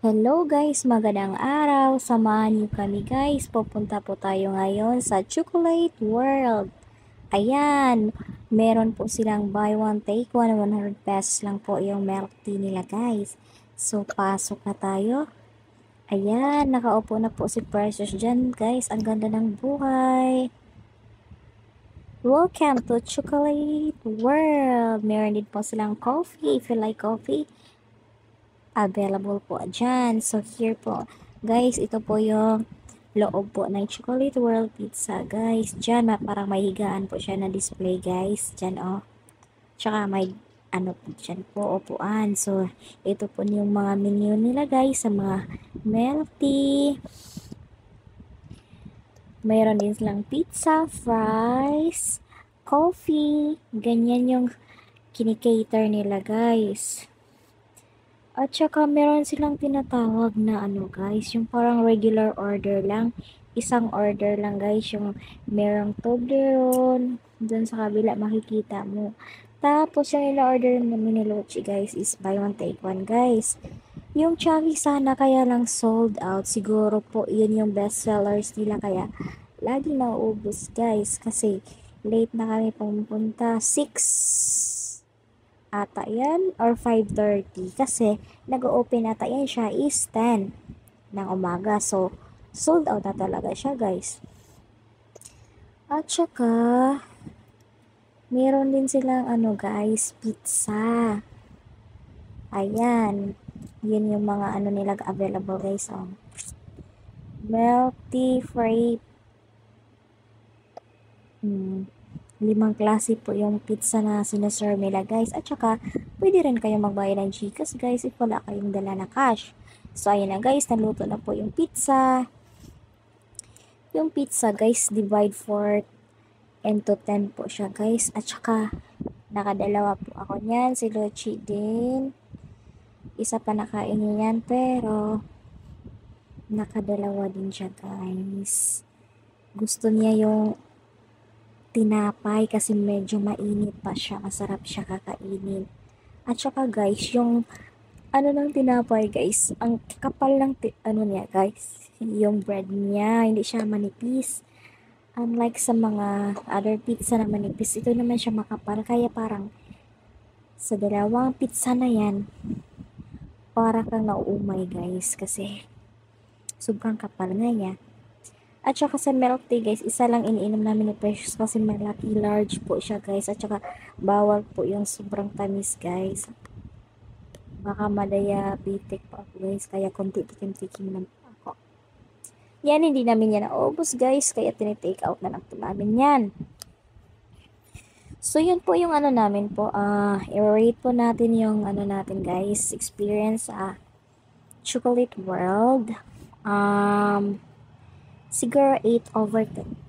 Hello guys, magandang araw. Samahan niyo kami guys. Pupunta po tayo ngayon sa Chocolate World. Ayan, meron po silang buy one take one, 100 pesos lang po yung milk tea nila guys. So, pasok na tayo. Ayan, nakaupo na po si Precious dyan guys. Ang ganda ng buhay. Welcome to Chocolate World. Meron din po silang coffee. If you like coffee, available po dyan. So, here po. Guys, ito po yung loob po ng Chocolate World Pizza, guys. Dyan, parang may higaan po siya na display, guys. Dyan, oh. Tsaka may, ano po, dyan po, upuan. So, ito po yung mga menu nila, guys, sa mga milk tea. Mayroon din silang pizza, fries, coffee. Ganyan yung kinikater nila, guys. At saka meron silang tinatawag na ano guys, yung parang regular order lang. Isang order lang guys, yung merong Toblerone. Doon sa kabila makikita mo. Tapos yung ina-order namin ni Lochi guys is buy one take one guys. Yung Chubby sana kaya lang sold out. Siguro po yun yung best sellers nila kaya lagi nauubos guys. Kasi late na kami pumunta. 6 ata yan or 5:30 kasi nag-open ata yan siya is 10 ng umaga. So, sold out na talaga siya guys. At saka, meron din silang ano guys, pizza. Ayan. Yun yung mga ano nila available guys. Oh. Milk tea free. 5 klase po yung pizza na sinaserve nila guys. At saka, pwede rin kayo magbayad ng Gcash guys if wala kayong dala na cash. So, ayun na guys, naluto na po yung pizza. Yung pizza guys, divide for into 10 po siya guys. At saka, nakadalawa po ako niyan. Si Lochi din. Isa pa nakain niya yan, pero nakadalawa din siya guys. Gusto niya yung tinapay kasi medyo mainit pa siya. Masarap siya kakainin. At saka guys, yung ano ng tinapay guys, ang kapal ng ano niya guys, yung bread niya, hindi siya manipis. Unlike sa mga other pizza na manipis, ito naman siya makapal. Kaya parang sa dalawang pizza na yan, para kang nauumay guys kasi sobrang kapal nga niya. At saka sa milk tea guys, isa lang iniinom namin ni Precious kasi malaki large po siya guys. At saka bawal po yung sobrang tamis guys. Baka madiabetic pa ako guys. Kaya konti tikim-tikim lang ako. Yan, hindi namin yan naubos guys. Kaya tinitake out na lang po namin yan. So yun po yung ano namin po. I-rate po natin yung ano natin guys. Experience sa Chocolate World. Siguro 8/10.